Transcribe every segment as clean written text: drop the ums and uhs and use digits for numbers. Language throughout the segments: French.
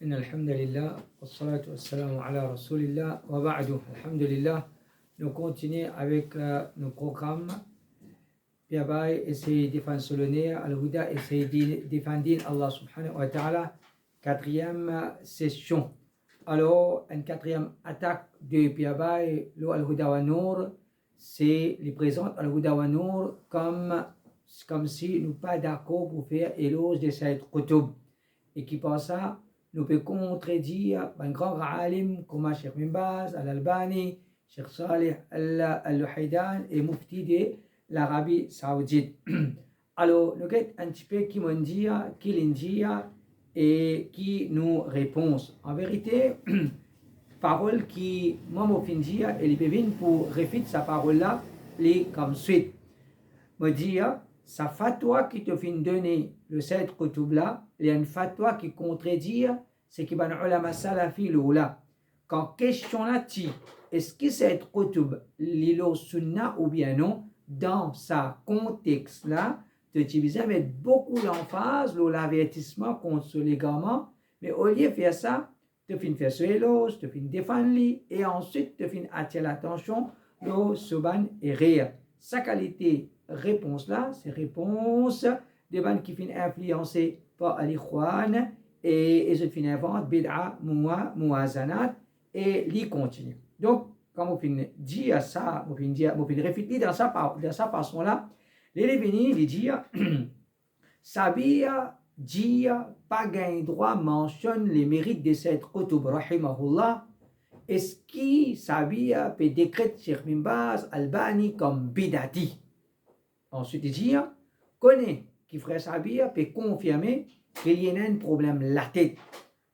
إن الحمد لله والصلاة والسلام على رسول الله وبعد الحمد لله. Nous continuons avec nos programmes. Piabai essayer de défendre Solonais, Al-Huda essayer de défendre Allah subhanahu wa ta'ala. Quatrième session. Alors, une quatrième attaque de Piabai, le Al-Huda wa Nour, c'est les présente Al-Huda wa Nour comme si nous pas d'accord pour faire éloge de cette Qutub. Et qui pense ça, nous peut contredire un grand alim comme Cheikh Bin Baz, Al-Albani, Cheikh Salih Al-Luhaydan et Mufti de l'Arabie Saoudite. Alors, nous avons un petit peu qui m'ont dit, qui l'ont dit et qui nous répond. En vérité, parole qui moi m'ont dit et les pévines pour répéter sa parole-là, les comme suite. Me dire, sa fatwa qui te fait donner le Sayyid Qutub là, il y a une fatwa qui contredit ce qui ban ulama salafi l'oula. Quand question là, est-ce que Sayyid Qutub l'ilo sunna ou bien non, dans sa contexte là, tu vas mettre beaucoup d'emphase sur l'avertissement contre ce légalement, mais au lieu de faire ça, tu finis faire ce éloge, tu finis défendre lui, et ensuite tu finis attirer l'attention de Soban et rire. Sa qualité réponse là, c'est réponse des bandes qui finissent influencées par Al-Ikhwan et ils finissent inventer bid'a, muazanat et l'y continue. Donc, quand vous finissez dire ça, vous finissez réfléchir dans sa façon là, les venir lui dire Sabia dire pas gain droit mentionne les mérites de cette Qutub rahimahullah. Est-ce que Sabia peut décréter Cheikh Bin Baz Albani comme bidati? Ensuite, il dit, connaît qui frère Sabia peut confirmer qu'il y a un problème la tête.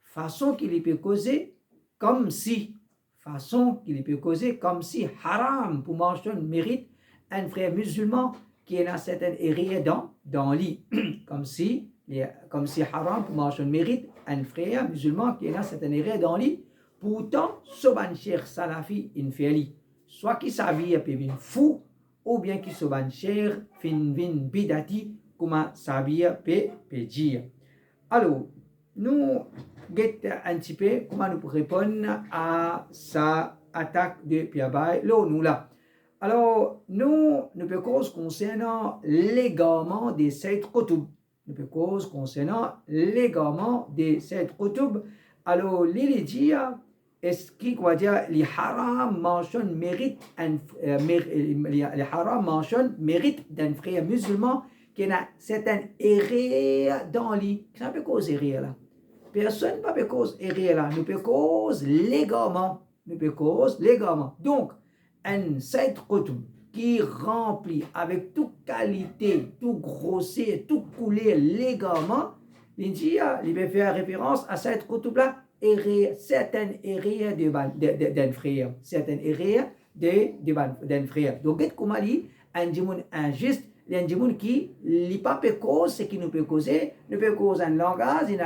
Façon qu'il peut causer comme si haram pour mentionner mérite un frère musulman qui est dans certaines erreurs dans lit. comme si haram pour mentionner mérite un frère musulman qui est dans certaines erreurs dans lit. Pourtant, soban cheikh salafi in fait soit qui Sabia peut venir fou ou bien qui soban cheikh fin bidati comme Sabia peut dire. Alors, nous guettons un petit peu comment nous répondre à sa attaque de Piabai, nous là. Alors, nous peut cause concernant l'égarement de cette Qutub. Alors, les dit, est-ce qu'il va dire les haram mentionne mérite d'un frère musulman qui a certaines erreurs dans lui. Ça peut cause erreur là. Personne ne peut cause erreur là. Nous peut cause légalement. Donc, un Sayyid Qutub qui remplit avec toute qualité, tout grossier, tout coulé légalement, il dit, il peut faire référence à Sayyid Qutub là, certaines erreurs d'un frère. Donc, comment dit, un djimoun injuste, un djimoun qui n'est pas peut cause, ce qui nous peut causer un langage,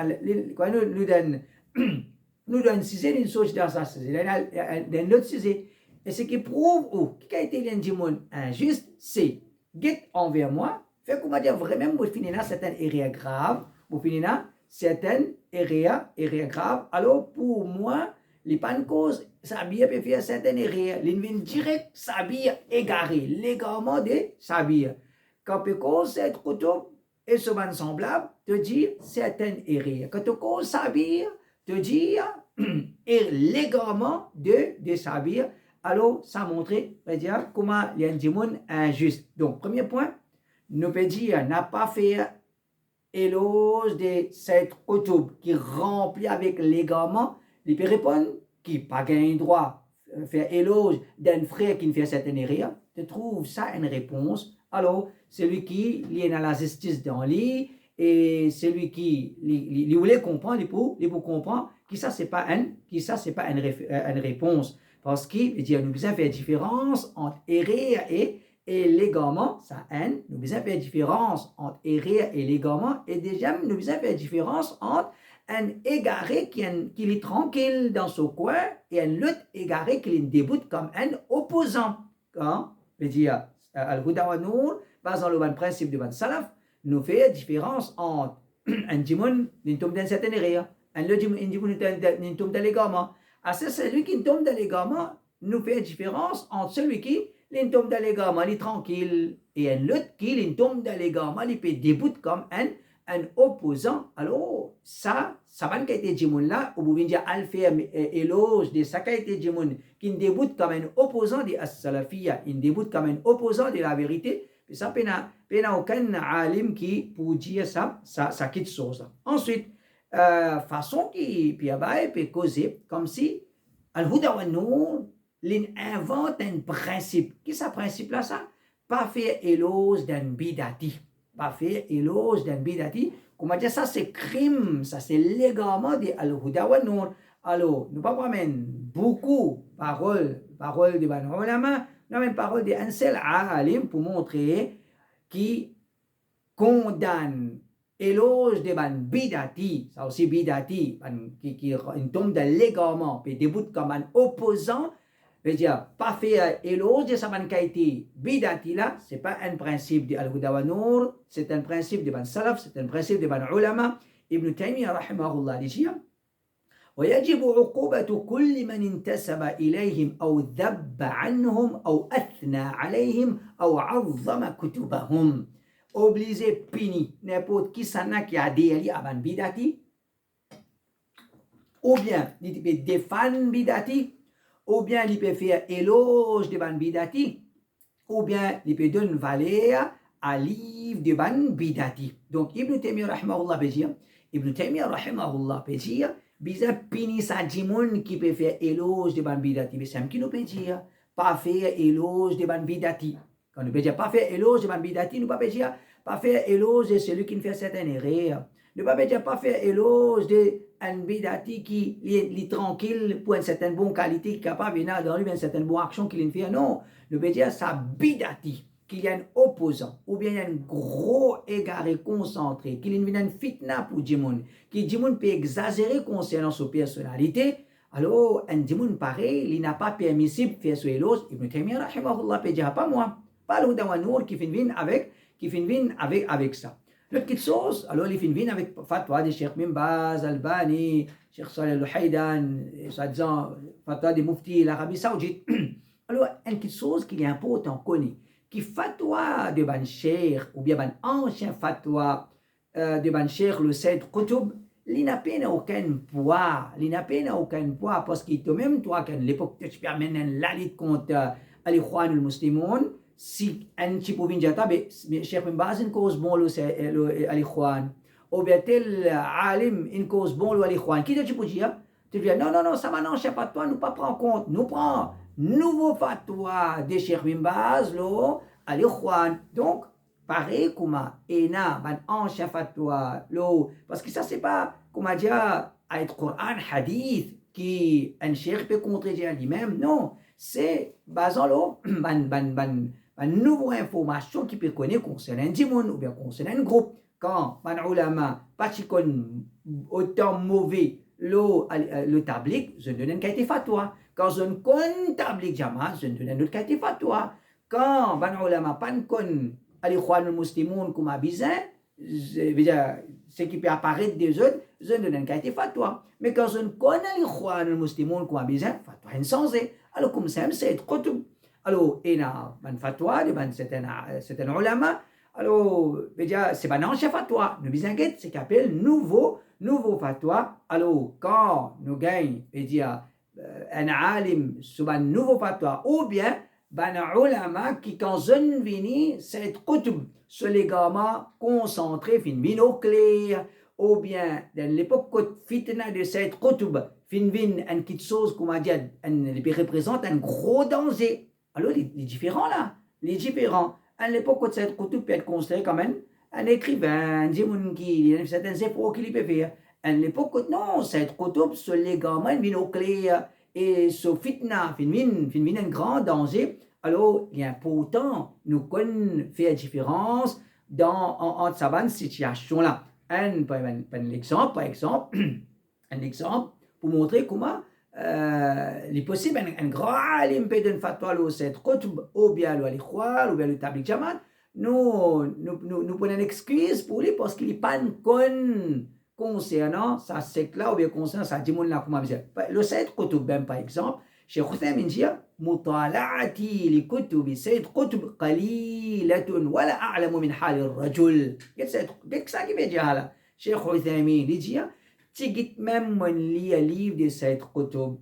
nous donne une chose dans ça, d'un autre sujet. Et ce qui prouve qui a été l'indimoun injuste, c'est get envers moi, fait comment dire vraiment, vous finissez là certaines erreurs graves, graves. Alors pour moi, les pannes causes, Sabia peut faire certaines erreurs. L'invin direct, Sabia égaré, légalement de Sabia. Quand peut cause cette Qutub et ce ban semblable, te dire certaines erreurs. Quand tu causes Sabia, te dire légalement de Sabia. Alors, ça montre comment il y a un démon injuste. Donc, premier point, nous peut dire n'a pas fait éloge de cette Qutub qui remplit avec légalement, il peut répondre qui n'a pas gagné droit faire éloge d'un frère qui ne fait certaines erreurs. Tu trouves ça une réponse. Alors, celui qui est dans la justice dans lui et celui qui il voulait comprendre, il peut comprendre que ça c'est pas une réponse. Parce qu'il nous besoin faire différence entre erreur et légalement, ça haine, nous besoin faire différence entre erreur et légalement, et déjà nous besoin faire différence entre un égaré qui est tranquille dans son coin et un autre égaré qui est déboute comme un opposant. Veut dire, Al-Huda wa Nour, basant le principe de Ban Salaf, nous fait différence entre un djimoun qui tombe dans certaines erreurs il tombe dans les gamins. C'est celui qui tombe dans les gamins nous fait la différence entre celui qui tombe dans les gamins, il est tranquille, et l'autre qui tombe dans les gamins, il peut déboute comme un opposant. Alors, ça va être été Jimoun là, ou vous dire Alpha éloge de ça qui a été Jimoun, qui déboute comme un opposant de As-Salafiyya, il déboute comme un opposant de la vérité. Et ça, il n'y a aucun alim qui peut dire ça quitte chose. Ensuite, façon qui peut causer comme si Al-Huda wa Nour invente un principe. Qui est ce principe là ça? Pas faire éloge d'un bidati. Pas faire éloge d'un bidati. Comment dire ça? C'est crime, ça c'est légalement de Al-Huda wa Nour. Alors, nous pas promène beaucoup paroles de Ban Ulama, nous avons une parole d'un seul alim pour montrer qui condamne éloge de ban bidati, ça aussi bidati, qui tombe de légalement, puis déboute comme un opposant, veut dire, pas faire éloge de sa ban qualité bidati là, c'est pas un principe de Al-Huda wa Nour, c'est un principe de ban salaf, c'est un principe de ban ulama. Ibn Taymiyyah rahimahullah dit ويجب عقوبة كل من انتسب إليهم أو ذب عنهم أو أثنى عليهم أو عظم كتبهم. Obligé, puni, n'importe qui s'en a qui a adhéré à ban bidati, ou bien il peut défendre bidati, ou bien il peut faire éloge de ban bidati, ou bien il peut donner valeur à livre de ban bidati. Donc Ibn Taymiyyah rahimahullah peut dire, bisa pini sa jimoun qui peut faire éloge de ban bidati. Mais c'est qui nous peut dire, pas faire éloge de ban bidati. Quand nous peut dire pas faire éloge de ban bidati, nous pas peut dire pas faire éloge de celui qui fait certaines erreurs. Nous pas peut dire pas faire éloge de un bidati qui est tranquille pour une certaine bonne qualité, qui est capable de dans lui une certaine bonne action qu'il fait. Non, nous peut dire ça bidati. Qu'il y a un opposant, ou bien il y a un gros égaré concentré, qu'il y a une fitna pour Jimoun, que Jimoun peut exagérer concernant sa personnalité, alors un Jimoun pareil, il n'a pas permissible de faire ce éloge. Ibn Taymiyyah rahimahullah peut dire, pas moi, pas l'Huda wa Nour qui finit avec ça. L'autre petite chose, alors il finit avec fatwa de Cheikh Bin Baz, Albani, Cheikh Saleh Al-Haydan, soi-disant fatwa des muftis de l'Arabie Saoudite. Alors, une petite chose qu'il est important de connaître, qui fatwa de ban cheikh ou bien ban ancien fatwa de ban cheikh le Sayyid Qutb, il n'a pas aucun poids, parce qu'il te même toi qu'à l'époque tu permets la lutte contre al-Ikhwan al-Muslimun, si un petit peu vient mais Cheikh Bin Baz une cause bon al-Ikhwan, ou bien tel alim une cause bon al-Ikhwan, qui tu peux dire? Tu dis non, ça va non, Cheikh fatwa, nous pas prendre compte, nous prend nouveau fatwa de Cheikh Bin Baz, al-Ikhwan. Donc, pareil comme ena ban ancien fatwa, parce que ça c'est pas, comment dire, être Coran, hadith, qui un cheikh peut contredire lui-même, non, c'est basant ban nouvelle information qui peut connaître concernant un dimoun ou bien concernant un groupe. Quand ban ulama, pas autant mauvais, le tablik, je donne une qualité fatwa. Quand je ne connais tablik jamaat, je donne une autre qualité fatwa. Quand ban ulama pas connaît al-Ikhwan al-Muslimun comme abizin, ce qui peut apparaître des autres, je donne une qualité fatwa. Mais quand je ne connais al-Ikhwan al-Muslimun comme abizin, fatwa est censé. Alors comme ça, c'est Qutb. Alors, il y a un fatwa de certains ulama. Alors, c'est pas un ancien fatwa. Nous vous inquiétez, c'est qu'on appelle nouveau fatwa. Alors, quand nous gagnons, un alim sur un nouveau fatwa, ou bien, un ulama qui, quand je viens, c'est Qutb, ce légalement concentré, fin au clair, ou bien, dans l'époque fitna de cette Qutb, fin une petite chose, comment dire, il représente un gros danger. Alors, les différents là, les différents. À l'époque où cette Qutb peut être considéré comme un écrivain, un djimoun qui a certains efforts qu'il peut faire. À l'époque, non, cette Qutb, ce légalement, il vient au clair, et ce fitna, il vient un grand danger. Alors, il est important, nous connaissons faire la différence entre cette situation là. Un exemple, un exemple pour montrer comment il est possible un grand alim peut donner fatwa au Sayyid Qutb ou bien al-Ikhwan ou bien le Tabligh Jamaat. Nous prenons une excuse pour lui parce qu'il n'est pas concernant sa secte-là ou bien concernant sa dimoun-là, comment dire. Le Sayyid Qutb, ben, par exemple, Cheikh Uthaymin dit مطالعتي لكتب سيد قطب قليلة ولا أعلم من حال الرجل. Qu'est-ce que ça qui veut dire là? Cheikh Uthaymin dit tigit même mon lit un livre de Sayyid Qutb.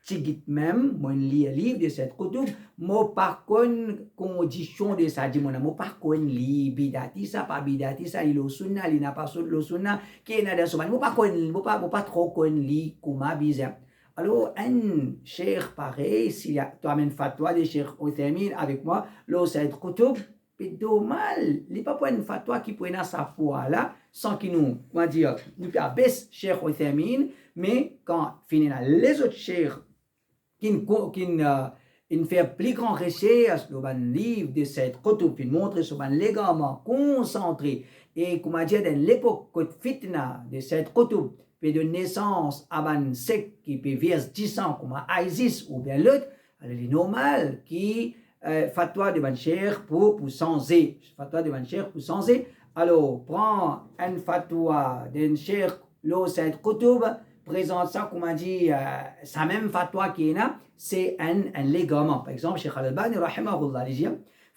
Tigit même mon lit un livre de Sayyid Qutb. Mo pas con condition de sa dimouna. Mo pas con li bidati ça pas bidati ça il sunna il n'a pas le sunna qui n'a de souvent. Mo pas trop con li kuma bizarre. Alors, un cheikh pareil, si tu amènes fatwa de cheikh Uthaymin avec moi, le Sayyid Qutb, c'est dommage. Il n'y a pas une fatwa qui prenne sa foi là, sans qu'il nous, comment dire, nous abaisse cheikh Uthaymin, mais quand finit les autres cheikhs qui fait plus grand recherche, le livre de Sayyid Qutb, qui montre sur un légalement concentré, et comment dire, dans l'époque de fitna de Sayyid Qutb, puis de naissance à un secte qui peut vivre 10 ans comme ISIS ou bien l'autre, alors il est normal qui fatwa de bancher pour changer. Fatwa de bancher pour changer. Alors, prends un fatwa d'un cheikh, le Sayyid Qutb, présente ça, comme on dit, sa même fatwa qui est là, c'est un légament. Par exemple, Cheikh Al-Albani, rahimahullah, il dit,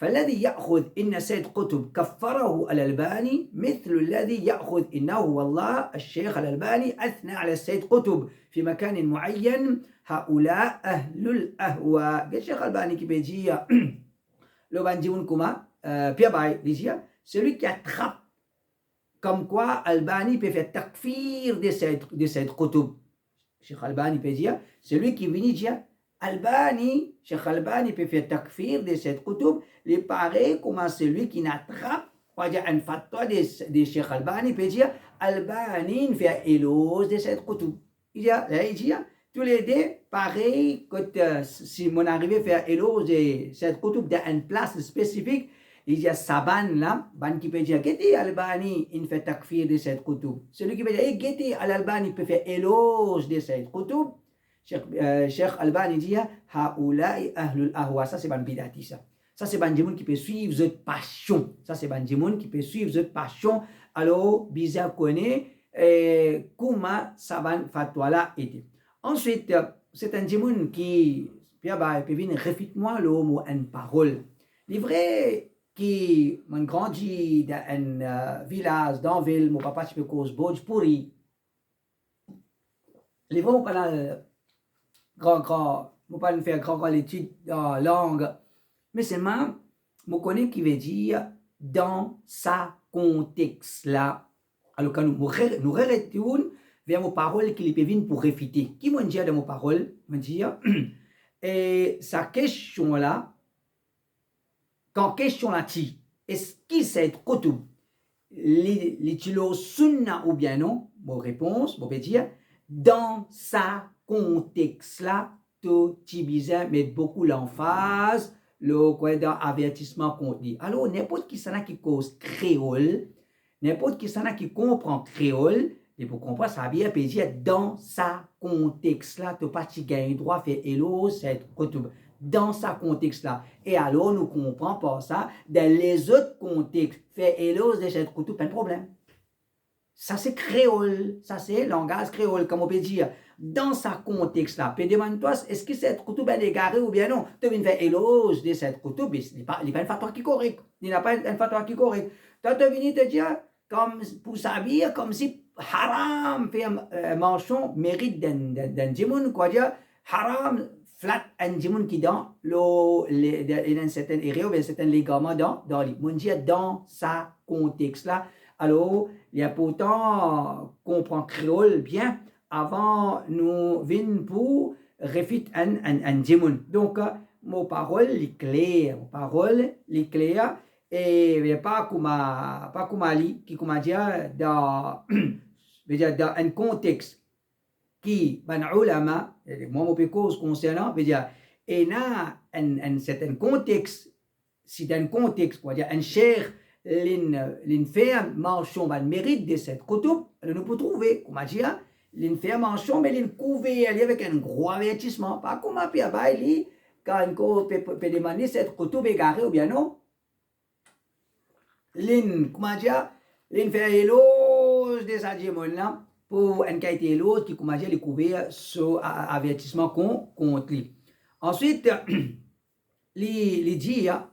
فالذي يأخذ إن سيد قطب كفره الألباني مثل الذي يأخذ إنه والله الشيخ الألباني أثنى على السيد قطب في مكان معين هؤلاء أهل الأهواء. الشيخ الألباني qui peut dire le bandimoun kuma Pierre Baye dit celui qui attrape comme quoi Albani peut faire takfir de Sayyid Qutb. Cheikh Albani peut dire celui qui vient dire Albani, Cheikh Albani peut faire takfir de Sayyid Qutb, il paraît comme celui qui n'attrape, on va dire un fatwa de Cheikh Albani peut dire Albani fait éloge de Sayyid Qutb. Il dit tous les deux, pareil, que si mon arrivé à faire éloge de Sayyid Qutb dans une place spécifique, il dit Saban là, ban qui peut dire Geti Albani, il fait takfir de Sayyid Qutb. Celui qui peut dire Geti Albani peut faire éloge de Sayyid Qutb. Cheikh Albani dit Haoulaï ahlul ahwa. Ça c'est ban bidati ça. Ça c'est ban djimoun qui peut suivre cette passion. Ça c'est ban djimoun qui peut suivre cette passion. Alors bizarre connaît comment ça ban fatwa là était. Ensuite c'est un djimoun qui peut venir réfute-moi le mot une parole. Il est vrai qui man grandi dans un village dans ville mon papa tu peux cause Bhojpuri. Les vrais on je ne pas faire grand l'étude en langue, mais seulement, je connais qui veut dire dans sa contexte là. Alors, quand nous retournons vers nos paroles qui les viennent pour réfuter. Qui m'a dit de mes paroles? M'a dit, et sa question là, quand question là, est-ce qu'il s'est Qutb les sunna ou bien non? Mon réponse, je vais dire, dans sa contexte là, tout bizarre met beaucoup l'emphase, le quoi dans avertissement contenu. Alors n'importe qui s'en a qui cause créole, n'importe qui s'en a qui comprend créole, et pour comprendre ça bien peut dire dans sa contexte là, tu pas tu gagnes droit faire hello cette Qutb dans sa contexte là. Et alors nous comprenons par ça dans les autres contextes faire hello de cette Qutb pas de problème. Ça c'est créole, ça c'est langage créole comme on peut dire. Dans sa contexte là, puis demande-toi, est-ce que cette Qutb est égarée ou bien non? Tu viens faire éloge de cette Qutb, il n'est pas une fatwa qui est correcte. Il n'a pas une fatwa qui est correcte. Tu viens te dire, comme pour s'habiller, comme si haram fait manchon mérite d'un djimoun, quoi dire, haram flat un djimoun qui dans une certaine area ou bien certains ligaments dans les. Mon Dieu, dans sa contexte là. Alors, il y a pourtant comprendre créole bien. Avant nous venons pour réfuter un djimoun. Donc, mon parole est claire, et pas comme Ali, qui comme dire dans un contexte qui, ben ulama, moi mon cause concernant, veut dire, et là, un certain contexte, c'est un contexte, quoi dire, un cher, l'inferme, marchons, ben mérite de cette Qutb, nous pouvons trouver, comment dire, l'information, mais il couvert avec un gros avertissement. Pas comme un peu à quand on peut demander cette Qutb égarée ou bien non. Comment dire, fait éloge de sa djimoun là, pour un qualité l'autre qui commence à découvrir ce avertissement contre lui. Ensuite, les dire,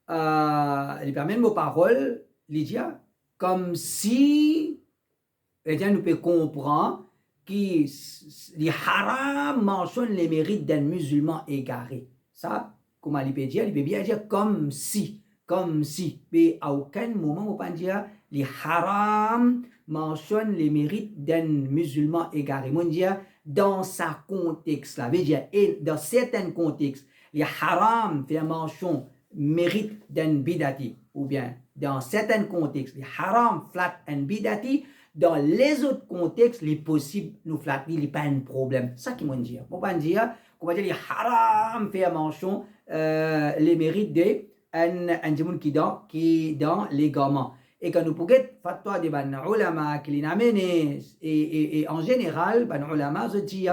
il permet nos paroles, les dire, comme si, nous pouvons comprendre que les haram mentionnent les mérites d'un musulman égaré. Ça, comment il peut dire? Il peut bien dire comme si. Mais à aucun moment, on peut dire les haram mentionnent les mérites d'un musulman égaré. On dit dans sa contexte, là, veut dire, et dans certains contextes, les haram fait mention mérite d'un bidati, ou bien dans certains contextes, les haram flat un bidati, dans les autres contextes, les possibles nous flatter, il n'y a pas un problème. C'est ça qu'ils vont dire. On va dire, les haram fait mention les mérites d'un djimoun qui dans les gamins. Et quand nous pouvons fatwa de ban ulama qui l'amène et en général, ban ulama se dit,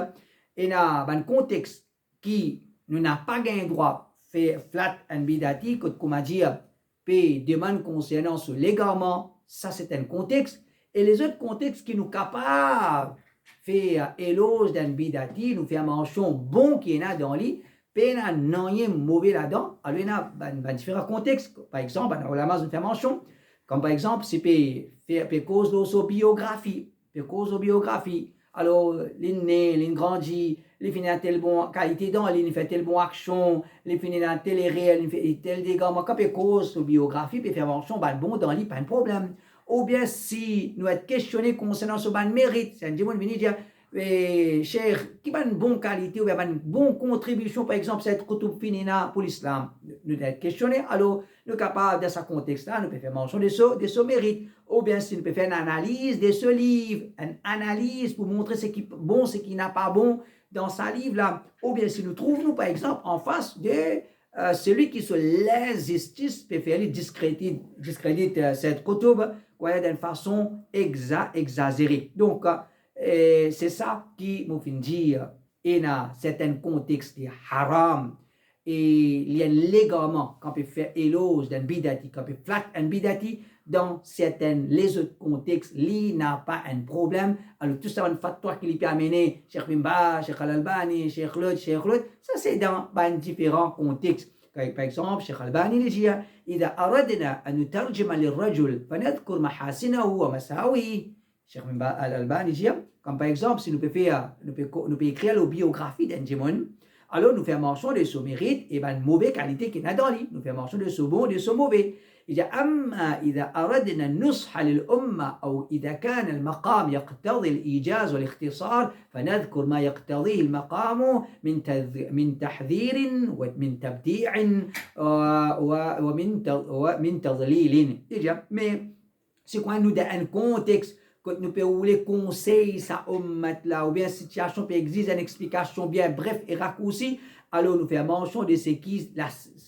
il y a un contexte qui nous n'a pas gagné droit fait flat and bidati, comme dire, puis demande concernant ce légalement, ça c'est un contexte. Et les autres contextes qui nous capables faire éloge d'un bidati, nous faire mention bon qui est dans lui, puis il n'y a rien mauvais là-dedans. Alors il y a différents contextes. Par exemple, on a nous fait mention, comme par exemple, c'est pour cause de sa biographie, alors, il grandit, il finit à telle bonne qualité dans, il fait telle bonne action, il finit à telle réel, il fait tel dégât, mais quand il cause de biographie, il fait mention, bon dans lui, pas de problème. Ou bien si nous être questionné concernant ce ban mérite, c'est un démon venu dire, cher, qui a une bonne qualité ou bien une bonne contribution, par exemple, cette koutoub finina pour l'islam, nous être questionné, alors nous sommes capables de ce contexte-là, nous pouvons faire mention de ce mérite. Ou bien si nous pouvons faire une analyse de ce livre, une analyse pour montrer ce qui est bon, ce qui n'est pas bon dans ce livre-là. Ou bien si nous trouvons, par exemple, en face de celui qui se laisse justice, peut faire discrédite cette koutoub d'une façon exagérée. Donc, c'est ça qui nous fait dire, il y a certains contextes de haram, et il y a légalement qu'on peut faire éloge d'un bidati, qu'on peut flatter un bidati, dans certains les autres contextes, il n'a pas un problème. Alors tout ça, une fatwa qui lui peut amener Cheikh Bimba, Cheikh Al-Albani, Cheikh Lod, ça c'est dans différents contextes. Par exemple, Cheikh Al-Albani il dit, إذا أردنا أن نترجم للرجل فنذكر محاسنه ومساويه. Cheikh Al-Albani dit, comme par exemple, si nous pouvons écrire la biographie d'un djimoun, alors nous faisons mention de ce mérite et de mauvaise qualité qu'il a dans lui. Nous faisons mention de ce bon et de ce mauvais. أما إذا أردنا النصح للأمة أو إذا كان المقام يقتضي الإيجاز والاختصار فنذكر ما يقتضيه المقام من تحذير ومن تبديع ومن تضليل. Mais c'est quand nous dans un contexte que nous pouvons les conseils ça là ou bien situation peut exister une explication bien bref et raccourci, alors nous faisons mention de ce qui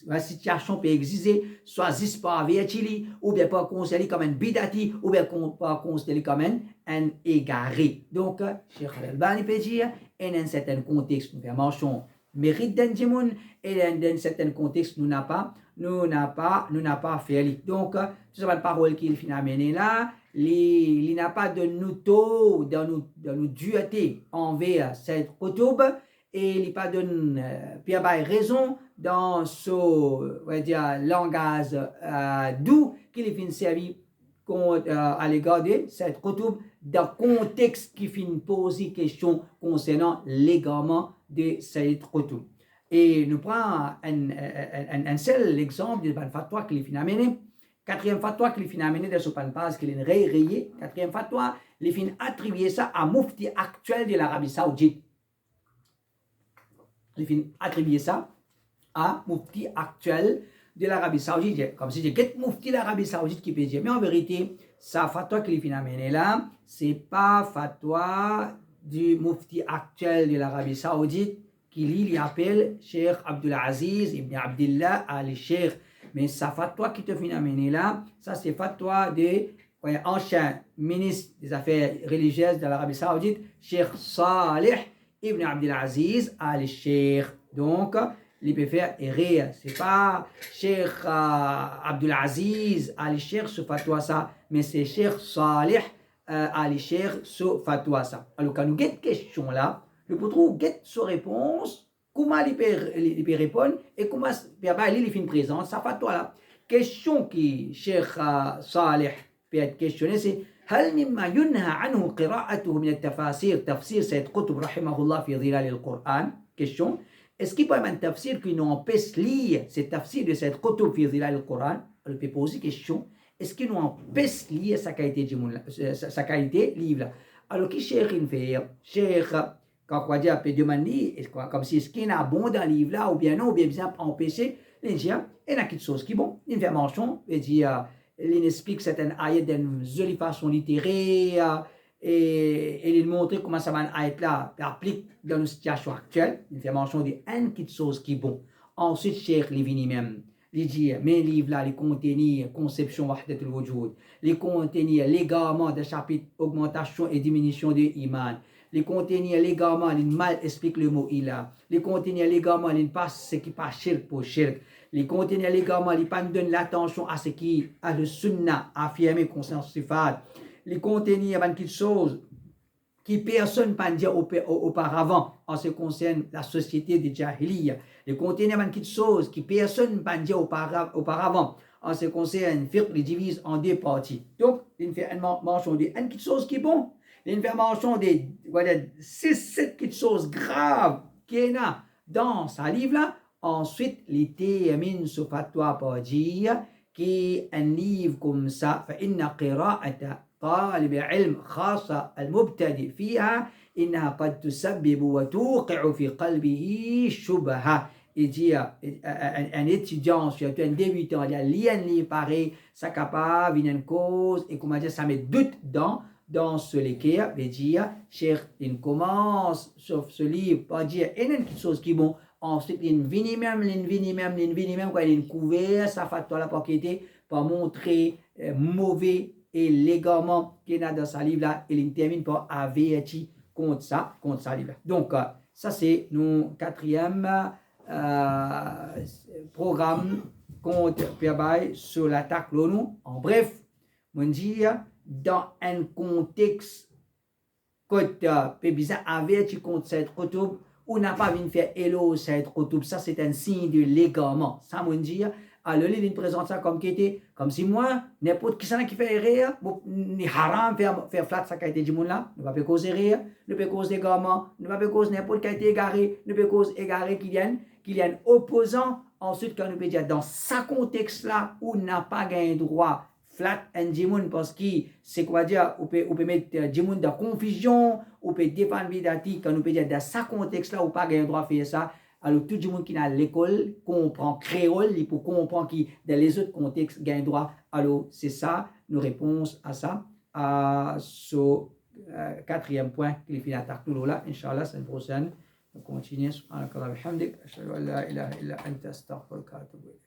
la situation peut exister, soit juste pas averti ou bien pas considéré comme un bidati ou bien pas considéré comme un égaré. Donc Cheikh Al-Albani peut dire et dans un certain contexte nous faisons mention mérite d'un djimoun et dans un certain contexte nous n'a pas fait. Donc c'est une parole qu'il finit amener là. Il n'a pas de nouto dans nos dureté envers cette koutoub et il n'y a pas de raison dans ce langage doux qu'il finit servi à l'égard de cette koutoub dans le contexte qui finit poser question concernant l'égarement de cette koutoub. Et nous prenons un seul exemple de la fatwa qu'il finit amener. Quatrième fatwa qu'il finit amener de ce panpaz qu'il est rayé. Quatrième fatwa, il finit attribuer ça à Mufti actuel de l'Arabie Saoudite. Il finit attribuer ça à Mufti actuel de l'Arabie Saoudite. Comme si j'ai Mufti de l'Arabie Saoudite qui peut dire. Mais en vérité, sa fatwa qu'il finit amener là, c'est pas fatwa du Mufti actuel de l'Arabie Saoudite qu'il appelle Cheikh Abdulaziz ibn Abdullah al-Cheikh. Mais sa fatwa qui te finit amener là, ça c'est fatwa de ancien ministre des Affaires religieuses de l'Arabie Saoudite, Cheikh Salih ibn Abdulaziz al-Cheikh. Donc, il peut faire errer. C'est pas Cheikh Abdulaziz al-Cheikh ce fatwa ça, mais c'est Cheikh Salih à l'échelle sur fatwa ça. Alors quand nous avons question là, nous pouvons trouver sa réponse, comment il peut répondre et comment il fait une présence, ça fatwa là. Question qui Cheikh Saleh peut être questionné, c'est هل مما ينهى عنه قراءته من التفاسير تفسير سيد قطب رحمه الله في ظلال القرآن? Question. Est-ce qu'il peut y avoir un tafsir qui nous empêche de lire ce tafsir de Sayyid Qutb fi Zilal al-Quran? On peut poser question. Est-ce qu'il nous empêche de lire sa qualité livre? Alors, qui Cheikh il fait? Cheikh, quand on dit, peut demander, comme si ce qui est bon dans le livre là, ou bien non, ou bien bien empêcher, il dit, il y a quelque chose qui est bon. Il fait mention, il dit, il explique certaines ayats d'une jolie façon littéraire, et il montre comment ça va être là, applique dans nos situations actuelles. Il fait mention d'une petite chose qui est bon. Ensuite, Cheikh Livini même, il dit, mes livres là, les contenir conception wahdat al-wujud, les contenir légalement de chapitre augmentation et diminution de iman, les contenir légalement, il mal explique le mot ilah, les contenir légalement, il passe ce qui passe shirk pour shirk, les contenir légalement, il pas donne l'attention à ce qui a le sunnah affirmé conscience sifat, les contenir quelque chose qui personne n'a dit auparavant en ce qui concerne la société des Jahiliya. Les contenir quelque chose qui personne n'a dit auparavant en ce qui concerne fiqh, les divise en deux parties. Donc, il fait une mention de quelque chose qui est bon. Il fait mention de 6-7 quelque chose grave qui est là dans sa livre là. Ensuite, il termine ce fatwa par dire qu'un livre comme ça, فإن قراءة طالب علم خاصة المبتدئ فيها إنها قد تسبب وتوقع في قلبه شبهة. Il dit un étudiant, surtout un débutant, il a lu un livre pareil, ça capable, il y a une cause, et comment dire, ça met doute dans ce livre. Il dit, cher, il commence sur ce livre par dire, il y a quelque chose qui est bon. Ensuite, il vient même, quand il couvert sa fatwa là, pour montrer mauvais et légalement qu'il y a dans sa livre là, il termine par avertir contre ça livre. Donc, ça c'est nos quatrième programme contre Pierre sur l'attaque l'ONU. En bref, on dit dans un contexte que peut bien avertir contre cette retour, on n'a pas envie de faire hello cette retour. Ça c'est un signe de légalement. Ça on dit. Alors, il présente ça comme qui était, comme si moi, n'importe qui fait rire, ni haram faire flat ça qui a été dit là, ne pas causer rire, ne pas causer égarement, ne pas causer n'importe qui a été égaré, ne pas causer égaré qu'il y a un opposant. Ensuite, quand on peut dire dans ce contexte-là, où on n'a pas gagné droit, flat un djimoun, parce que c'est quoi dire, on peut mettre djimoun dans confusion, on peut défendre bidati, quand on peut dire dans ce contexte-là, où pas gagné droit à faire ça. Alors, tout le monde qui est à l'école comprend créole, il peut comprendre qui, dans les autres contextes, gagne droit. Alors, c'est ça, nos réponses à ça, à ce quatrième point qu'il fait l'attaque. Là, Inch'Allah, c'est une prochaine. On continue. Subhanakallah wa bihamdik. Ashhadu an la ilaha illa anta astaghfiruka wa atubu ilayk.